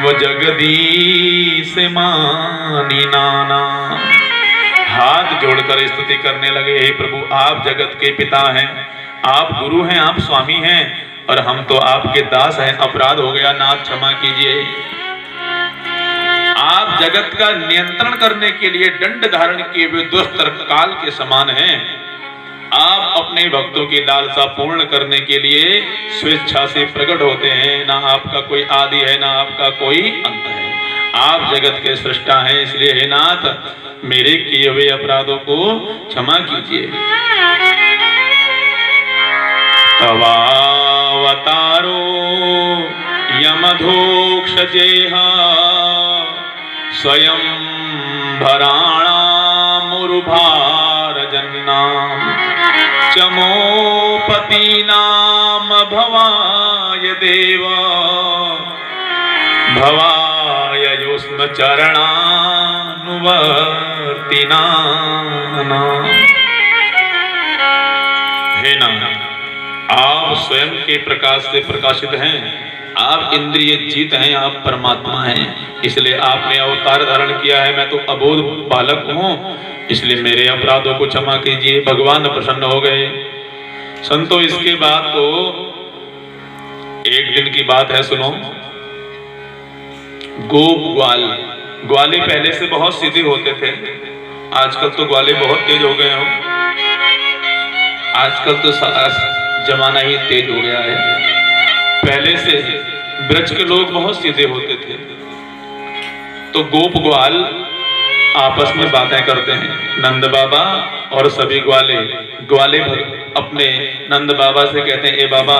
वो जगदीश मानी नाना। हाथ जोड़कर स्तुति करने लगे, हे प्रभु आप जगत के पिता हैं, आप गुरु हैं, आप स्वामी हैं, और हम तो आपके दास हैं। अपराध हो गया नाथ, क्षमा कीजिए। आप जगत का नियंत्रण करने के लिए दंड धारण किए हुए दुष्ट काल के समान हैं। आप अपने भक्तों की लालसा पूर्ण करने के लिए स्वेच्छा से प्रकट होते हैं। ना आपका कोई आदि है, ना आपका कोई अंत है। आप जगत के सृष्टा हैं, इसलिए हे नाथ मेरे किए हुए अपराधों को क्षमा कीजिए। तवावतारो यमधोक्षजेहा स्वयं भराणामुरुभारजन्नाम चमोपति नाम भवाय देव भवाय युष्म चरणानुवर्तिना। हे नाथ, आप स्वयं के प्रकाश से प्रकाशित हैं, आप इंद्रिय जीत हैं, आप परमात्मा हैं, इसलिए आपने अवतार धारण किया है। मैं तो अबोध बालक हूं, इसलिए मेरे अपराधों को क्षमा कीजिए। भगवान प्रसन्न हो गए। संतो इसके बाद तो एक दिन की बात है, सुनो। गोप ग्वाले पहले से बहुत सीधे होते थे, आजकल तो ग्वाले बहुत तेज हो गए हो। आजकल तो जमाना ही तेज हो गया है। पहले से ब्रज के लोग बहुत सीधे होते थे। तो गोप ग्वाल आपस में बातें करते हैं, नंद बाबा और सभी ग्वाले अपने नंद बाबा से कहते हैं, ए बाबा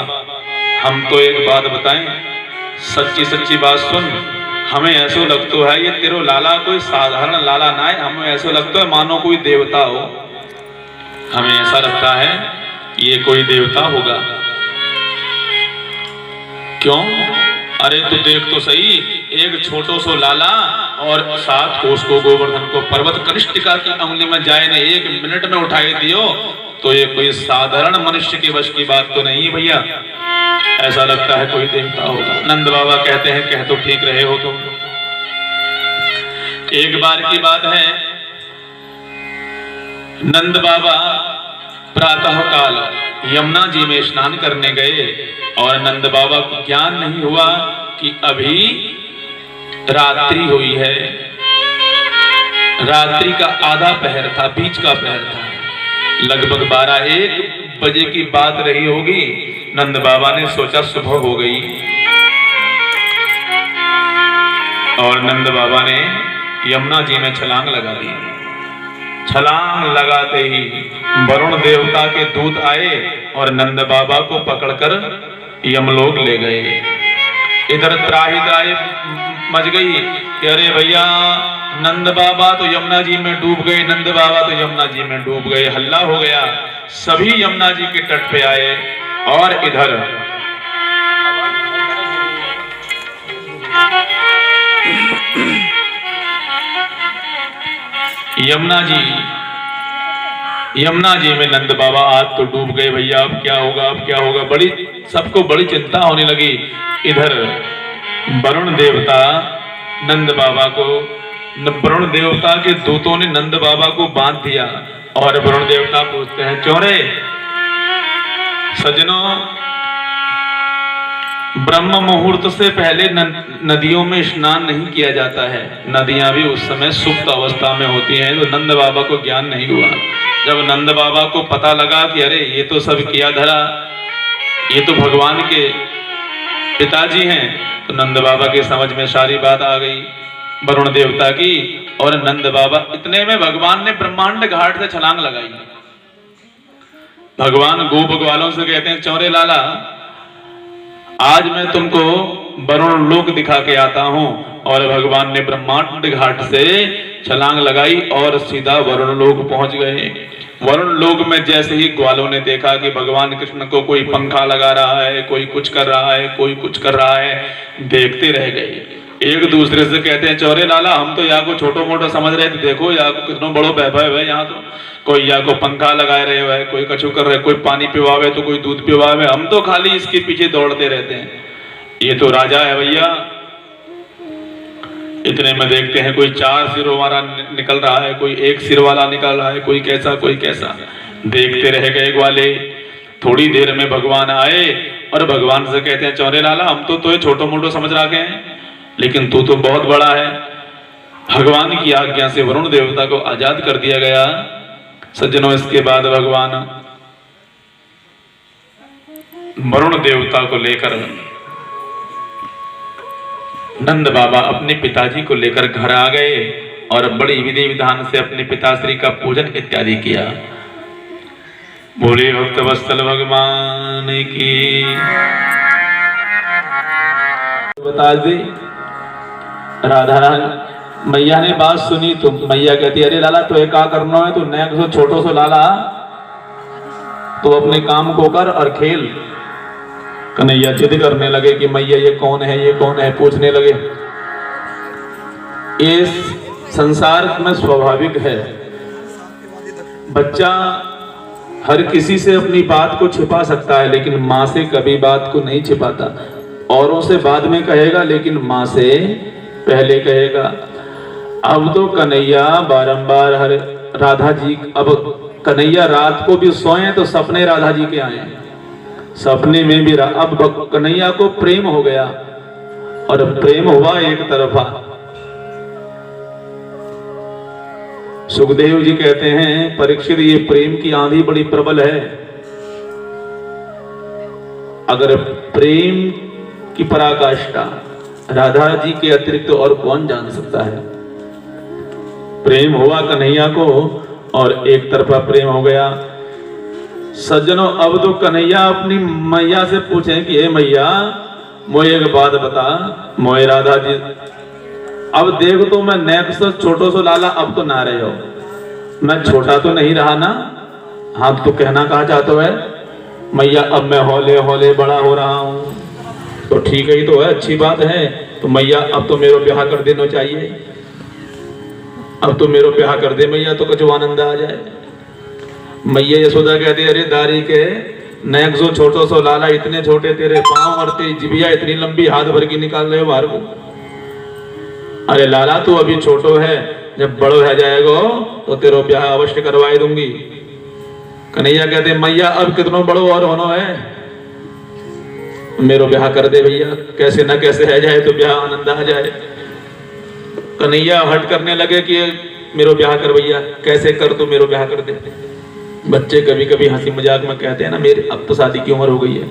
हम तो एक बात बताएं, सच्ची सच्ची बात सुन। हमें ऐसा लगता है ये तेरो लाला कोई साधारण लाला ना है, हमें ऐसा लगता है मानो कोई देवता हो। हमें ऐसा लगता है ये कोई देवता होगा। क्यों? अरे तू देख तो सही, एक छोटो सो लाला और 7 कोस को गोवर्धन को पर्वत कनिष्ठिका की अंगुली में जाए ने 1 मिनट में उठाए दियो, तो ये कोई साधारण मनुष्य के वश की बात तो नहीं भैया। ऐसा लगता है कोई देवता होगा। नंद बाबा कहते हैं, कह तो ठीक रहे हो तुम। एक बार की बात है, नंद बाबा प्रातः काल यमुना जी में स्नान करने गए और नंद बाबा को ज्ञान नहीं हुआ कि अभी रात्रि हुई है। रात्रि का आधा पहर था, बीच का पहर था, लगभग 12-1 बजे की बात रही होगी। नंद बाबा ने सोचा सुबह हो गई और नंद बाबा ने यमुना जी में छलांग लगा दी। छलांग लगाते ही वरुण देवता के दूत आए और नंद बाबा को पकड़कर यमलोक ले गए। इधर त्राही त्राही मच गई कि अरे भैया नंद बाबा तो यमुना जी में डूब गए, नंद बाबा तो यमुना जी में डूब गए। हल्ला हो गया, सभी यमुना जी के तट पे आए और इधर यमुना जी में नंद बाबा आज तो डूब गए भैया, अब क्या होगा, अब क्या होगा। सबको बड़ी चिंता होने लगी। इधर वरुण देवता के दूतों ने नंद बाबा को बांध दिया और वरुण देवता पूछते हैं, चोरे सजनों, ब्रह्म मुहूर्त से पहले नदियों में स्नान नहीं किया जाता है। नदियां भी उस समय सुप्त अवस्था में होती हैं। तो नंद बाबा को ज्ञान नहीं हुआ। जब नंद बाबा को पता लगा कि अरे ये तो सब किया धरा, ये तो भगवान के पिताजी हैं, तो नंद बाबा के समझ में सारी बात आ गई वरुण देवता की। और नंद बाबा इतने में भगवान ने ब्रह्मांड घाट से छलांग लगाई। भगवान गोप ग्वालों से कहते हैं, चौरे लाला आज मैं तुमको वरुण लोक दिखा के आता हूं। और भगवान ने ब्रह्मांड घाट से छलांग लगाई और सीधा वरुण लोक पहुंच गए। वरुण लोक में जैसे ही ग्वालों ने देखा कि भगवान कृष्ण को कोई पंखा लगा रहा है, कोई कुछ कर रहा है, कोई कुछ कर रहा है, देखते रह गए। एक दूसरे से कहते हैं, चौरे लाला हम तो यहाँ को छोटो मोटो समझ रहे थे, देखो यहाँ को कितना बड़ो वैभव है। यहाँ तो कोई यहाँ को पंखा लगाए रहे है, कोई कछु कर रहे, कोई पानी पिवावे तो कोई दूध पिवावे, हम तो खाली इसके पीछे दौड़ते रहते हैं। ये तो राजा है भैया। इतने में देखते हैं कोई 4 सिरों वाला निकल रहा है, कोई 1 सिर वाला निकल रहा है, कोई कैसा कोई कैसा। देखते रह गए वाले। थोड़ी देर में भगवान आए और भगवान से कहते हैं, चौरे लाला हम तो तुझे छोटो मोटो समझ रखे हैं, लेकिन तू तो बहुत बड़ा है। भगवान की आज्ञा से वरुण देवता को आजाद कर दिया गया। सज्जनों, इसके बाद भगवान वरुण देवता को लेकर नंद बाबा अपने पिताजी को लेकर घर आ गए और बड़ी विधि विधान से अपने पिताश्री का पूजन इत्यादि किया। बोले भक्त वत्सल भगवान की। बता दे, राधा रानी मैया ने बात सुनी तो मैया कहती, अरे लाला तो एक का करना है, तो नैक सो छोटो सो लाला, तो अपने काम को कर और खेल। कन्हैया जिद करने लगे कि मैया ये कौन है, ये कौन है, पूछने लगे। इस संसार में स्वाभाविक है, बच्चा हर किसी से अपनी बात को छिपा सकता है, लेकिन माँ से कभी बात को नहीं छिपाता। औरों से बाद में कहेगा, लेकिन माँ से पहले कहेगा। अब तो कन्हैया बारंबार राधा जी, अब कन्हैया रात को भी सोए तो सपने राधा जी के आए, सपने में भी अब कन्हैया को प्रेम हो गया, और प्रेम हुआ एक तरफा। सुखदेव जी कहते हैं, परीक्षित ये प्रेम की आंधी बड़ी प्रबल है। अगर प्रेम की पराकाष्ठा राधा जी के अतिरिक्त और कौन जान सकता है। प्रेम हुआ कन्हैया को और एक तरफा प्रेम हो गया। सज्जनों, अब तो कन्हैया अपनी मैया से पूछे कि हे मैया मोए एक बात बता, मोए राधा जी अब देख तो मैं नेक से छोटो सो लाला अब तो ना रहे हो, मैं छोटा तो नहीं रहा ना। हाँ तो कहना कहा चाहते है मैया, अब मैं हौले हौले बड़ा हो रहा हूँ। तो ठीक है, ही तो है, अच्छी बात है। तो मैया अब तो मेरा ब्याह कर देना चाहिए, अब तो मेरा ब्याह कर दे मैया, तो कुछ आनंद आ जाए। मैया यशोदा कहती, अरे दारी के नैक सो छोटो सो लाला, इतने छोटे तेरे पांव और तेरी जिभिया इतनी लंबी, हाथ भर की निकाल रहे हो बाहर को। अरे लाला तू अभी छोटो है, जब बड़ो रह जाएगा तो तेरा ब्याह अवश्य करवाई दूंगी। कन्हैया कहते, मैया अब कितनों बड़ो और होना है, मेरो ब्याह कर दे भैया, कैसे न कैसे है जाए तो ब्याह आनंद आ जाए। कन्हैया हट करने लगे कि मेरो ब्याह कर भैया, कैसे कर तू मेरो ब्याह कर दे। बच्चे कभी कभी हंसी मजाक में कहते हैं ना, मेरे अब तो शादी की उम्र हो गई है।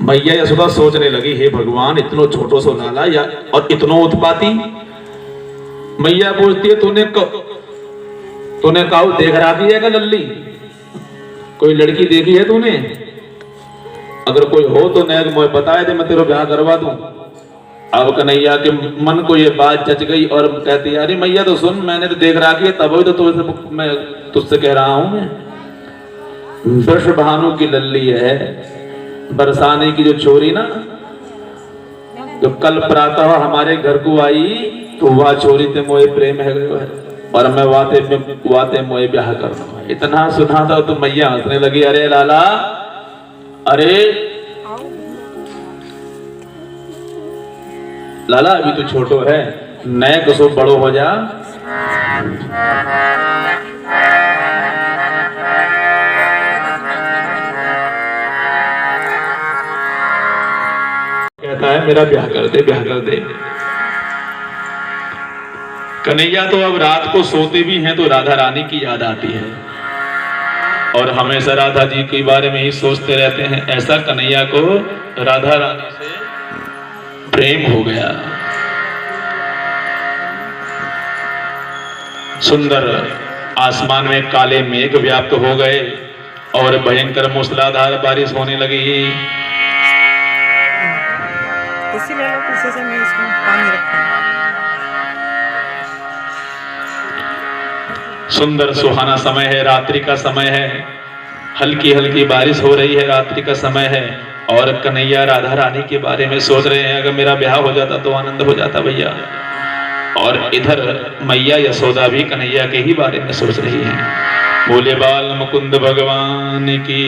मैया यशोदा सोचने लगी, हे भगवान इतनो छोटो सो लाला या और इतनो उत्पाती। मैया पूछती है, तूने काऊ देख रखी है क्या लल्ली, कोई लड़की देखी है तूने? अगर कोई हो तो नैक मुझे बताए दे, मैं तेरा ब्याह करवा दूं। अब कन्हैया के मन को ये बात जच गई और कहती है, अरे मैया तो सुन, मैंने तो देख रखी है, तब ही तो मैं तुझसे कह रहा हूं। मैं वृष भानु की लल्ली है, बरसाने की जो छोरी ना, जो कल प्रातः हमारे घर को आई, तो वह छोरी ते मोए प्रेम है गयो है, और मैं वाते मोए ब्याह करना। इतना सुना था तो मैया हंसने लगी, अरे लाला, अरे लाला अभी तो छोटो है, नए कसो बड़ो हो जा। कहता है मेरा ब्याह कर दे, ब्याह कर दे। कन्हैया तो अब रात को सोते भी हैं तो राधा रानी की याद आती है और हमेशा राधा जी के बारे में ही सोचते रहते हैं। ऐसा कन्हैया को राधा रानी से प्रेम हो गया। सुंदर आसमान में काले मेघ व्याप्त हो गए और भयंकर मूसलाधार बारिश होने लगी। से मैं इसमें पानी रखा। सुंदर सुहाना समय है, रात्रि का समय है, हल्की हल्की बारिश हो रही है, रात्रि का समय है और कन्हैया राधा रानी के बारे में सोच रहे हैं, अगर मेरा ब्याह हो जाता तो आनंद हो जाता भैया। और इधर मैया यशोदा भी कन्हैया के ही बारे में सोच रही है। बोले बाल मुकुंद भगवान की।